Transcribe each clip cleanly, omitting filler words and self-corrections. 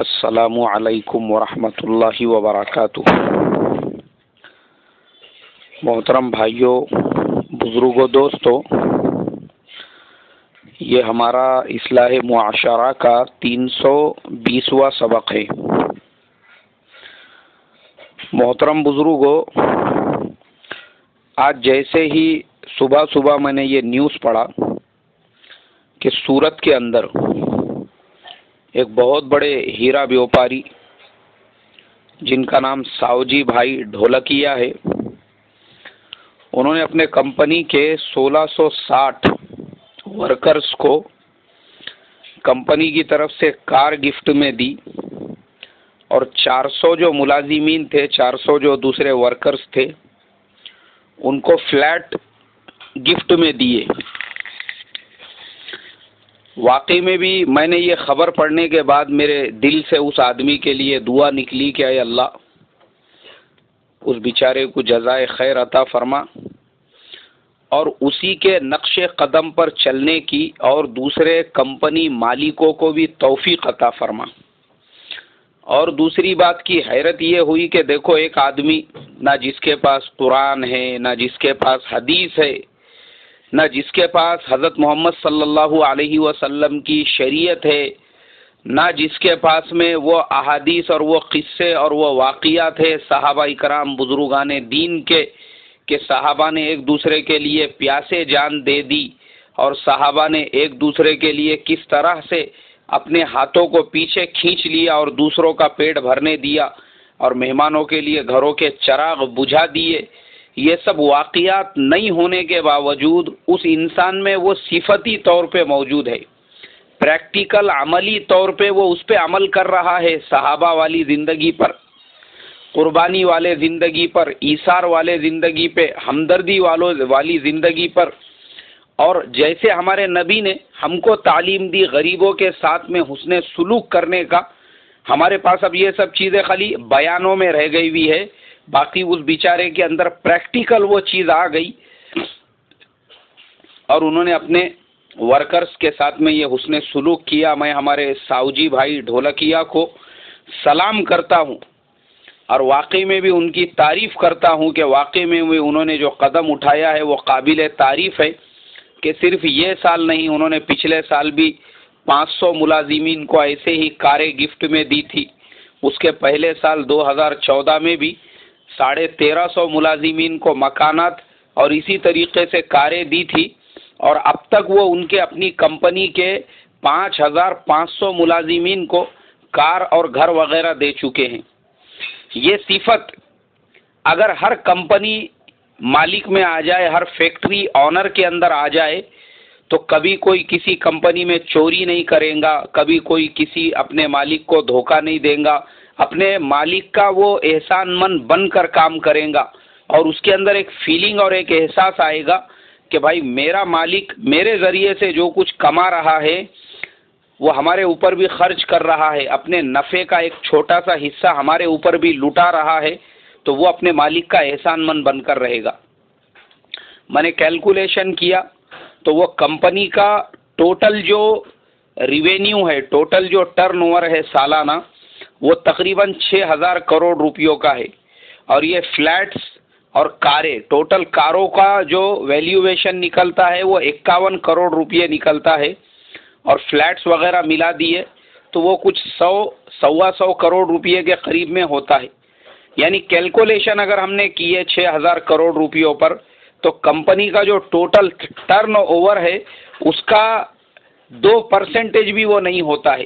السلام علیکم ورحمۃ اللہ وبرکاتہ۔ محترم بھائیوں، بزرگوں، دوستوں، یہ ہمارا اصلاح معاشرہ کا 320واں سبق ہے۔ محترم بزرگوں، آج جیسے ہی صبح میں نے یہ نیوز پڑھا کہ سورت کے اندر ایک بہت بڑے ہیرا بیوپاری جن کا نام ساوجی بھائی ڈھولکیا ہے، انہوں نے اپنے کمپنی کے 1660 ورکرز کو کمپنی کی طرف سے کار گفٹ میں دی، اور 400 جو ملازمین تھے، 400 جو دوسرے ورکرز تھے، ان کو فلیٹ گفٹ میں دیے۔ واقعی میں بھی میں نے یہ خبر پڑھنے کے بعد میرے دل سے اس آدمی کے لیے دعا نکلی کہ اے اللہ، اس بیچارے کو جزائے خیر عطا فرما، اور اسی کے نقش قدم پر چلنے کی اور دوسرے کمپنی مالکوں کو بھی توفیق عطا فرما۔ اور دوسری بات کی حیرت یہ ہوئی کہ دیکھو، ایک آدمی نہ جس کے پاس قرآن ہے، نہ جس کے پاس حدیث ہے، نہ جس کے پاس حضرت محمد صلی اللہ علیہ وسلم کی شریعت ہے، نہ جس کے پاس میں وہ احادیث اور وہ قصے اور وہ واقعات ہے صحابہ اکرام بزرگان دین کے، کہ صحابہ نے ایک دوسرے کے لیے پیاسے جان دے دی، اور صحابہ نے ایک دوسرے کے لیے کس طرح سے اپنے ہاتھوں کو پیچھے کھینچ لیا اور دوسروں کا پیٹ بھرنے دیا، اور مہمانوں کے لیے گھروں کے چراغ بجھا دیے۔ یہ سب واقعات نہیں ہونے کے باوجود اس انسان میں وہ صفتی طور پہ موجود ہے، پریکٹیکل عملی طور پہ وہ اس پہ عمل کر رہا ہے، صحابہ والی زندگی پر، قربانی والے زندگی پر، ایثار والے زندگی پہ، ہمدردی والی زندگی پر۔ اور جیسے ہمارے نبی نے ہم کو تعلیم دی غریبوں کے ساتھ میں حسن سلوک کرنے کا، ہمارے پاس اب یہ سب چیزیں خالی بیانوں میں رہ گئی ہوئی ہے، باقی اس بیچارے کے اندر پریکٹیکل وہ چیز آ گئی، اور انہوں نے اپنے ورکرز کے ساتھ میں یہ حسن سلوک کیا۔ میں ہمارے ساوجی بھائی ڈھولکیا کو سلام کرتا ہوں، اور واقعی میں بھی ان کی تعریف کرتا ہوں کہ واقعی میں انہوں نے جو قدم اٹھایا ہے وہ قابل تعریف ہے، کہ صرف یہ سال نہیں، انہوں نے پچھلے سال بھی 500 ملازمین کو ایسے ہی کاریں گفٹ میں دی تھی۔ اس کے پہلے سال 2014 میں بھی 1350 ملازمین کو مکانات اور اسی طریقے سے کاریں دی تھی، اور اب تک وہ ان کے اپنی کمپنی کے 5500 ملازمین کو کار اور گھر وغیرہ دے چکے ہیں۔ یہ صفت اگر ہر کمپنی مالک میں آ جائے، ہر فیکٹری آنر کے اندر آ جائے، تو کبھی کوئی کسی کمپنی میں چوری نہیں کرے گا، کبھی کوئی کسی اپنے مالک کو دھوکہ نہیں دے گا، اپنے مالک کا وہ احسان مند بن کر کام کرے گا، اور اس کے اندر ایک فیلنگ اور ایک احساس آئے گا کہ بھائی میرا مالک میرے ذریعے سے جو کچھ کما رہا ہے وہ ہمارے اوپر بھی خرچ کر رہا ہے، اپنے نفع کا ایک چھوٹا سا حصہ ہمارے اوپر بھی لٹا رہا ہے، تو وہ اپنے مالک کا احسان مند بن کر رہے گا۔ میں نے کیلکولیشن کیا تو وہ کمپنی کا ٹوٹل جو ریونیو ہے، ٹوٹل جو ٹرن اوور ہے سالانہ، وہ تقریباً 6000 کروڑ روپیوں کا ہے، اور یہ فلیٹس اور کاریں، ٹوٹل کاروں کا جو ویلیویشن نکلتا ہے وہ 51 کروڑ روپیے نکلتا ہے، اور فلیٹس وغیرہ ملا دیے تو وہ کچھ 100-125 کروڑ روپیے کے قریب میں ہوتا ہے۔ یعنی کیلکولیشن اگر ہم نے کی ہے 6000 کروڑ روپیوں پر، تو کمپنی کا جو ٹوٹل ٹرن اوور ہے اس کا 2% بھی وہ نہیں ہوتا ہے۔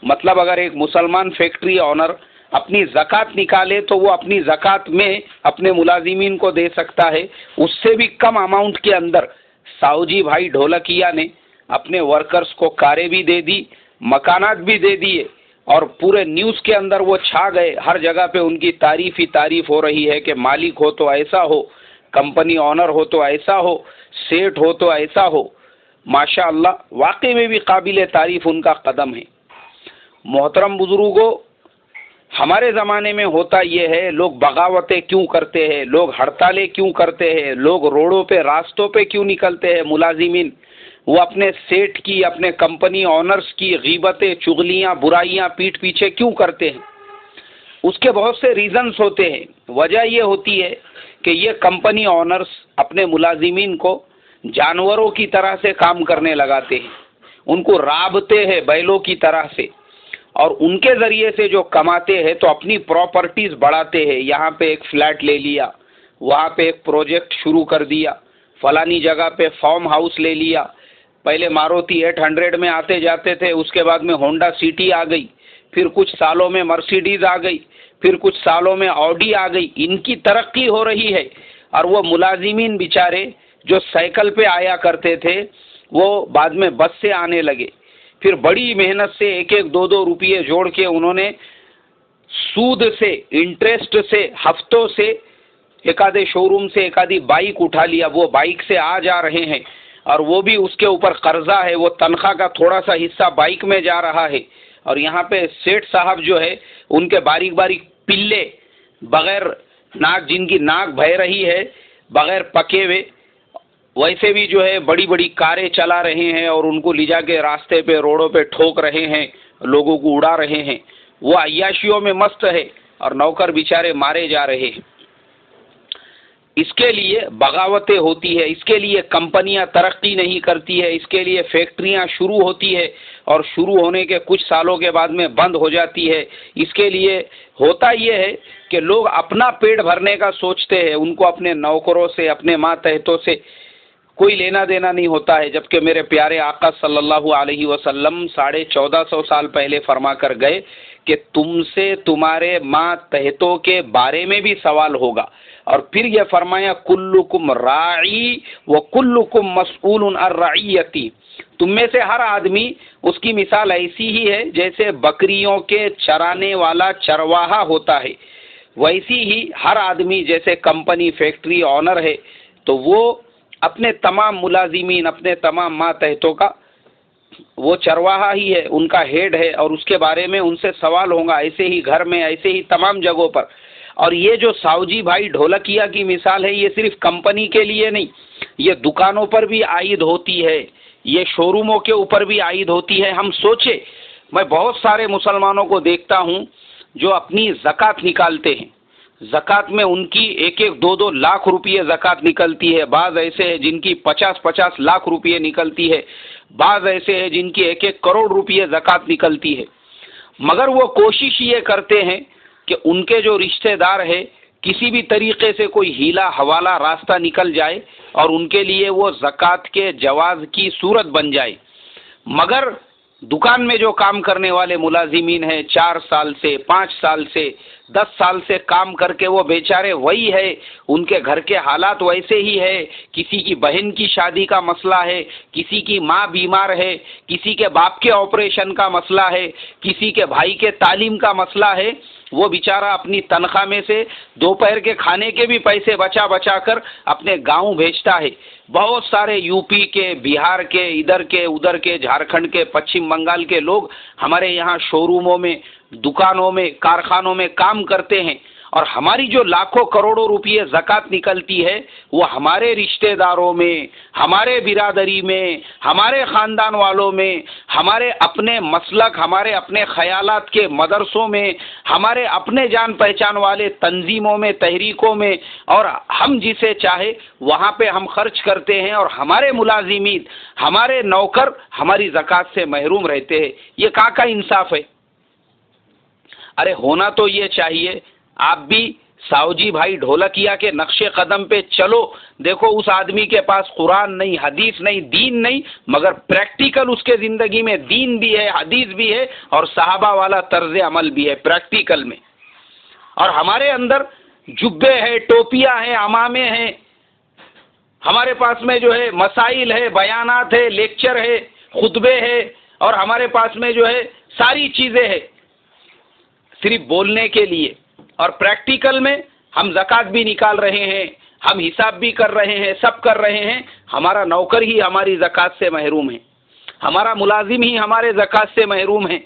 مطلب اگر ایک مسلمان فیکٹری آنر اپنی زکوٰۃ نکالے تو وہ اپنی زکوٰۃ میں اپنے ملازمین کو دے سکتا ہے، اس سے بھی کم اماؤنٹ کے اندر ساوجی بھائی ڈھولکیا نے اپنے ورکرز کو کاریں بھی دے دی، مکانات بھی دے دیے، اور پورے نیوز کے اندر وہ چھا گئے، ہر جگہ پہ ان کی تعریف ہی تعریف ہو رہی ہے کہ مالک ہو تو ایسا ہو، کمپنی آنر ہو تو ایسا ہو، سیٹ ہو تو ایسا ہو۔ ماشاء اللہ، واقعی میں بھی قابل تعریف ان کا قدم ہے۔ محترم بزرگوں، ہمارے زمانے میں ہوتا یہ ہے، لوگ بغاوتیں کیوں کرتے ہیں، لوگ ہڑتالیں کیوں کرتے ہیں، لوگ روڈوں پہ راستوں پہ کیوں نکلتے ہیں، ملازمین وہ اپنے سیٹ کی، اپنے کمپنی آنرز کی غیبتیں، چغلیاں، برائیاں پیٹھ پیچھے کیوں کرتے ہیں؟ اس کے بہت سے ریزنز ہوتے ہیں. وجہ یہ ہوتی ہے کہ یہ کمپنی آنرز اپنے ملازمین کو جانوروں کی طرح سے کام کرنے لگاتے ہیں، ان کو رابطے ہیں بیلوں کی طرح سے، اور ان کے ذریعے سے جو کماتے ہیں تو اپنی پراپرٹیز بڑھاتے ہیں. یہاں پہ ایک فلیٹ لے لیا، وہاں پہ ایک پروجیکٹ شروع کر دیا، فلانی جگہ پہ فارم ہاؤس لے لیا. پہلے ماروتی 800 میں آتے جاتے تھے، اس کے بعد میں ہونڈا سٹی آ گئی، پھر کچھ سالوں میں مرسیڈیز آ گئی، پھر کچھ سالوں میں آڈی آ گئی. ان کی ترقی ہو رہی ہے، اور وہ ملازمین بیچارے جو سائیکل پہ آیا کرتے تھے وہ بعد میں بس سے آنے لگے. پھر بڑی محنت سے ایک ایک دو دو روپیے جوڑ کے انہوں نے سود سے، انٹرسٹ سے، ہفتوں سے ایک آدھے شو روم سے ایک آدھی بائک اٹھا لیا، وہ بائک سے آ جا رہے ہیں، اور وہ بھی اس کے اوپر قرضہ ہے، وہ تنخواہ کا تھوڑا سا حصہ بائک میں جا رہا ہے. اور یہاں پہ سیٹ صاحب جو ہے ان کے باریک باریک پلے بغیر ناک، جن کی ناک بہہ رہی ہے بغیر پکے ہوئے، ویسے بھی جو ہے بڑی بڑی کاریں چلا رہے ہیں اور ان کو لے جا کے راستے پہ روڈوں پہ ٹھوک رہے ہیں، لوگوں کو اڑا رہے ہیں. وہ عیاشیوں میں مست ہے اور نوکر بیچارے مارے جا رہے ہیں. اس کے لیے بغاوتیں ہوتی ہے، اس کے لیے کمپنیاں ترقی نہیں کرتی ہے، اس کے لیے فیکٹریاں شروع ہوتی ہے اور شروع ہونے کے کچھ سالوں کے بعد میں بند ہو جاتی ہے. اس کے لیے ہوتا یہ ہے کہ لوگ اپنا پیٹ بھرنے کا سوچتے ہیں، ان کو اپنے نوکروں سے، اپنے ماتحتوں سے کوئی لینا دینا نہیں ہوتا ہے. جبکہ میرے پیارے آقا صلی اللہ علیہ وسلم 1450 سال پہلے فرما کر گئے کہ تم سے تمہارے ماتحتوں کے بارے میں بھی سوال ہوگا. اور پھر یہ فرمایا کلکم راعی و کلکم مسئول عن رعیتی. تم میں سے ہر آدمی، اس کی مثال ایسی ہی ہے جیسے بکریوں کے چرانے والا چرواہا ہوتا ہے، ویسی ہی ہر آدمی جیسے کمپنی فیکٹری آنر ہے تو وہ اپنے تمام ملازمین، اپنے تمام ماتحتوں کا وہ چرواہا ہی ہے، ان کا ہیڈ ہے، اور اس کے بارے میں ان سے سوال ہوگا. ایسے ہی گھر میں، ایسے ہی تمام جگہوں پر. اور یہ جو ساؤجی بھائی ڈھولکیا کی مثال ہے، یہ صرف کمپنی کے لیے نہیں، یہ دکانوں پر بھی عائد ہوتی ہے، یہ شو روموں کے اوپر بھی عائد ہوتی ہے. ہم سوچے، میں بہت سارے مسلمانوں کو دیکھتا ہوں جو اپنی زکوٰۃ نکالتے ہیں، زکوٰۃ میں ان کی 1-2 لاکھ روپئے زکوٰۃ نکلتی ہے. بعض ایسے ہیں جن کی 50 لاکھ روپئے نکلتی ہے، بعض ایسے ہیں جن کی 1 کروڑ روپئے زکوٰۃ نکلتی ہے. مگر وہ کوشش یہ کرتے ہیں کہ ان کے جو رشتہ دار ہے کسی بھی طریقے سے کوئی ہیلا حوالہ راستہ نکل جائے اور ان کے لیے وہ زکوٰۃ کے جواز کی صورت بن جائے. مگر دکان میں جو کام کرنے والے ملازمین ہیں، 4 سال سے، 5 سال سے، 10 سال سے کام کر کے وہ بیچارے وہی ہے، ان کے گھر کے حالات ویسے ہی ہے. کسی کی بہن کی شادی کا مسئلہ ہے، کسی کی ماں بیمار ہے، کسی کے باپ کے آپریشن کا مسئلہ ہے، کسی کے بھائی کے تعلیم کا مسئلہ ہے. وہ بیچارہ اپنی تنخواہ میں سے دوپہر کے کھانے کے بھی پیسے بچا بچا کر اپنے گاؤں بھیجتا ہے. بہت سارے یو پی کے، بہار کے، ادھر کے ادھر کے، جھارکھنڈ کے، پچھم بنگال کے لوگ ہمارے یہاں شو روموں میں، دکانوں میں، کارخانوں میں کام کرتے ہیں. اور ہماری جو لاکھوں کروڑوں روپئے زکوٰۃ نکلتی ہے وہ ہمارے رشتہ داروں میں، ہمارے برادری میں، ہمارے خاندان والوں میں، ہمارے اپنے مسلک، ہمارے اپنے خیالات کے مدرسوں میں، ہمارے اپنے جان پہچان والے تنظیموں میں، تحریکوں میں، اور ہم جسے چاہے وہاں پہ ہم خرچ کرتے ہیں، اور ہمارے ملازمین، ہمارے نوکر ہماری زکوٰۃ سے محروم رہتے ہیں. یہ کہاں کا انصاف ہے؟ ارے ہونا تو یہ چاہیے. آپ بھی ساؤجی بھائی ڈھولکیا کے نقش قدم پہ چلو. دیکھو اس آدمی کے پاس قرآن نہیں، حدیث نہیں، دین نہیں، مگر پریکٹیکل اس کے زندگی میں دین بھی ہے، حدیث بھی ہے، اور صحابہ والا طرز عمل بھی ہے پریکٹیکل میں. اور ہمارے اندر جبے ہیں، ٹوپیاں ہیں، عمامے ہیں، ہمارے پاس میں جو ہے مسائل ہے، بیانات ہے، لیکچر ہے، خطبے ہے، اور ہمارے پاس میں جو ہے ساری چیزیں ہیں صرف بولنے کے لیے. اور پریکٹیکل میں ہم زکوٰۃ بھی نکال رہے ہیں، ہم حساب بھی کر رہے ہیں، سب کر رہے ہیں. ہمارا نوکر ہی ہماری زکوٰۃ سے محروم ہے، ہمارا ملازم ہی ہمارے زکوٰۃ سے محروم ہے،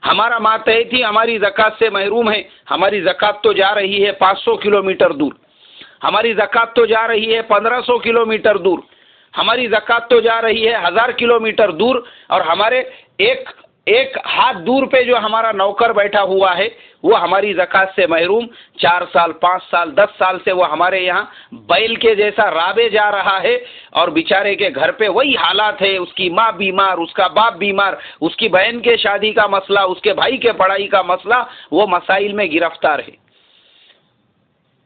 ہمارا ماتحت ہی ہماری زکوٰۃ سے محروم ہے. ہماری زکوٰۃ تو جا رہی ہے 500 کلومیٹر دور، ہماری زکوٰۃ تو جا رہی ہے 1500 کلومیٹر دور، ہماری زکوٰۃ تو جا رہی ہے 1000 کلومیٹر دور، اور ہمارے ایک ہاتھ دور پہ جو ہمارا نوکر بیٹھا ہوا ہے وہ ہماری زکوٰۃ سے محروم، 4 سال 5 سال 10 سال سے وہ ہمارے یہاں بیل کے جیسا رابے جا رہا ہے، اور بیچارے کے گھر پہ وہی حالات ہے، اس کی ماں بیمار، اس کا باپ بیمار، اس کی بہن کے شادی کا مسئلہ، اس کے بھائی کے پڑھائی کا مسئلہ، وہ مسائل میں گرفتار ہے۔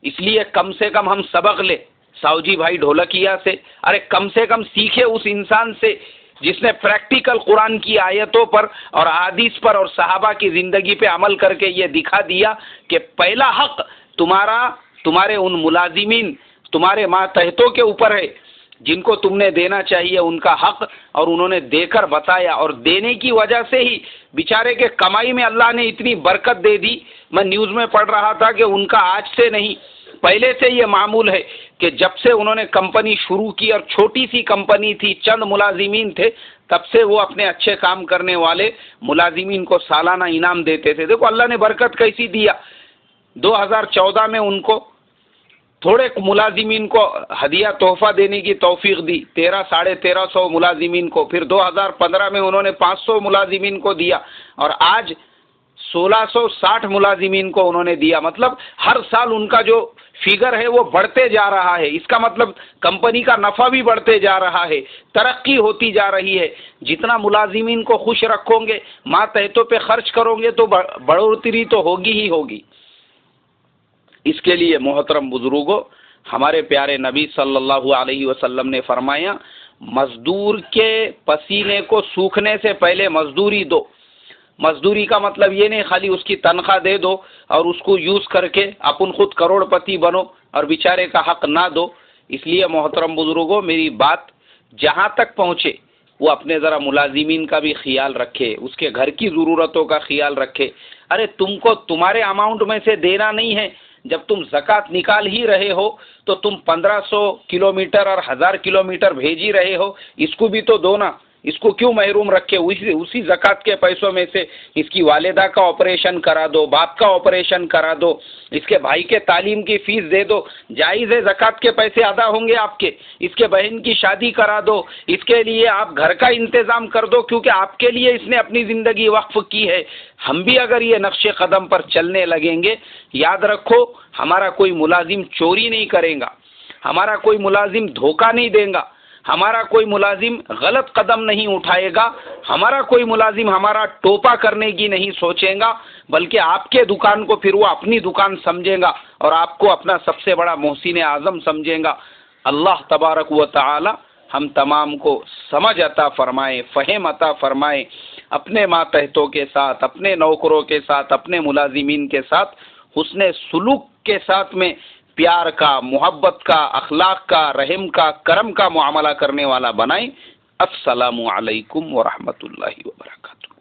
اس لیے کم سے کم ہم سبق لیں ساؤجی بھائی ڈھولکیا سے، ارے کم سے کم سیکھے اس انسان سے جس نے پریکٹیکل قرآن کی آیتوں پر اور احادیث پر اور صحابہ کی زندگی پہ عمل کر کے یہ دکھا دیا کہ پہلا حق تمہارے ان ملازمین، تمہارے ماتحتوں کے اوپر ہے، جن کو تم نے دینا چاہیے ان کا حق، اور انہوں نے دے کر بتایا، اور دینے کی وجہ سے ہی بیچارے کے کمائی میں اللہ نے اتنی برکت دے دی۔ میں نیوز میں پڑھ رہا تھا کہ ان کا آج سے نہیں، پہلے سے یہ معمول ہے کہ جب سے انہوں نے کمپنی شروع کی، اور چھوٹی سی کمپنی تھی، چند ملازمین تھے، تب سے وہ اپنے اچھے کام کرنے والے ملازمین کو سالانہ انعام دیتے تھے۔ دیکھو اللہ نے برکت کیسی دیا۔ 2014 میں ان کو تھوڑے ملازمین کو ہدیہ تحفہ دینے کی توفیق دی، 1300 ملازمین کو، پھر 2015 میں انہوں نے 500 ملازمین کو دیا، اور آج 1660 ملازمین کو انہوں نے دیا۔ مطلب ہر سال ان کا جو فگر ہے وہ بڑھتے جا رہا ہے، اس کا مطلب کمپنی کا نفع بھی بڑھتے جا رہا ہے، ترقی ہوتی جا رہی ہے۔ جتنا ملازمین کو خوش رکھو گے، ماتحتوں پہ خرچ کرو گے تو بڑھوتری تو ہوگی ہی ہوگی۔ اس کے لیے محترم بزرگوں، ہمارے پیارے نبی صلی اللہ علیہ وسلم نے فرمایا، مزدور کے پسینے کو سوکھنے سے پہلے مزدوری دو۔ مزدوری کا مطلب یہ نہیں خالی اس کی تنخواہ دے دو اور اس کو یوز کر کے اپن خود کروڑ پتی بنو اور بیچارے کا حق نہ دو۔ اس لیے محترم بزرگوں، میری بات جہاں تک پہنچے وہ اپنے ذرا ملازمین کا بھی خیال رکھے، اس کے گھر کی ضرورتوں کا خیال رکھے۔ ارے تم کو تمہارے اماؤنٹ میں سے دینا نہیں ہے، جب تم زکوٰۃ نکال ہی رہے ہو تو تم 1500 کلومیٹر اور 1000 کلومیٹر بھیج ہی رہے ہو، اس کو بھی تو دو نا۔ اس کو کیوں محروم رکھے؟ اسی زکوٰۃ کے پیسوں میں سے اس کی والدہ کا آپریشن کرا دو، باپ کا آپریشن کرا دو، اس کے بھائی کے تعلیم کی فیس دے دو، جائز ہے، زکوٰۃ کے پیسے ادا ہوں گے آپ کے۔ اس کے بہن کی شادی کرا دو، اس کے لیے آپ گھر کا انتظام کر دو، کیونکہ آپ کے لیے اس نے اپنی زندگی وقف کی ہے۔ ہم بھی اگر یہ نقش قدم پر چلنے لگیں گے، یاد رکھو ہمارا کوئی ملازم چوری نہیں کرے گا، ہمارا کوئی ملازم دھوکہ نہیں دے گا، ہمارا کوئی ملازم غلط قدم نہیں اٹھائے گا، ہمارا کوئی ملازم ہمارا ٹوپا کرنے کی نہیں سوچے گا، بلکہ آپ کے دکان کو پھر وہ اپنی دکان سمجھے گا اور آپ کو اپنا سب سے بڑا محسن اعظم سمجھے گا۔ اللہ تبارک و تعالی ہم تمام کو سمجھ عطا فرمائے، فہم عطا فرمائے، اپنے ماتحتوں کے ساتھ، اپنے نوکروں کے ساتھ، اپنے ملازمین کے ساتھ حسن سلوک کے ساتھ میں پیار کا، محبت کا، اخلاق کا، رحم کا، کرم کا معاملہ کرنے والا بنائیں۔ السلام علیکم ورحمۃ اللہ وبرکاتہ۔